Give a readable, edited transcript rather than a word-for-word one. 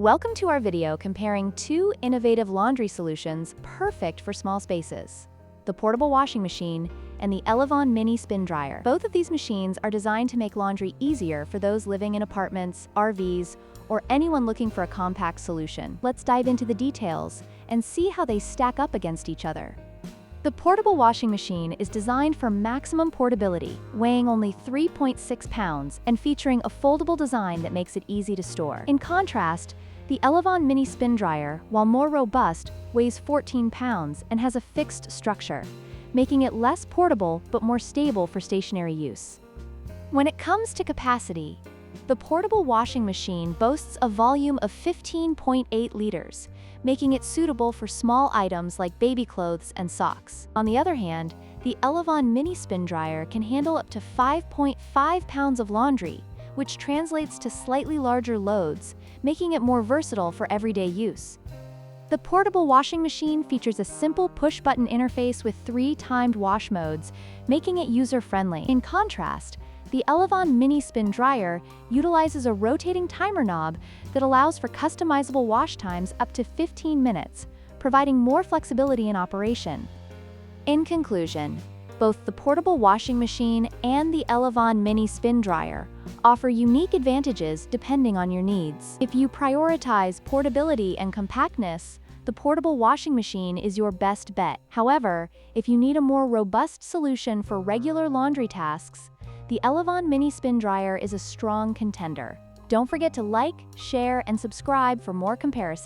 Welcome to our video comparing two innovative laundry solutions perfect for small spaces: the portable washing machine and the Elevon mini spin dryer. Both of these machines are designed to make laundry easier for those living in apartments, RVs, or anyone looking for a compact solution. Let's dive into the details and see how they stack up against each other. The portable washing machine is designed for maximum portability, weighing only 3.6 pounds and featuring a foldable design that makes it easy to store. In contrast, the Elevon mini spin dryer, while more robust, weighs 14 pounds and has a fixed structure, making it less portable but more stable for stationary use. When it comes to capacity, the portable washing machine boasts a volume of 15.8 liters, making it suitable for small items like baby clothes and socks. On the other hand, the Elevon mini spin dryer can handle up to 5.5 pounds of laundry, which translates to slightly larger loads, making it more versatile for everyday use. The portable washing machine features a simple push-button interface with 3 timed wash modes, making it user-friendly. In contrast, the Elevon mini spin dryer utilizes a rotating timer knob that allows for customizable wash times up to 15 minutes, providing more flexibility in operation. In conclusion, both the portable washing machine and the Elevon mini spin dryer offer unique advantages depending on your needs. If you prioritize portability and compactness, the portable washing machine is your best bet. However, if you need a more robust solution for regular laundry tasks, the Elevon mini spin dryer is a strong contender. Don't forget to like, share, and subscribe for more comparisons.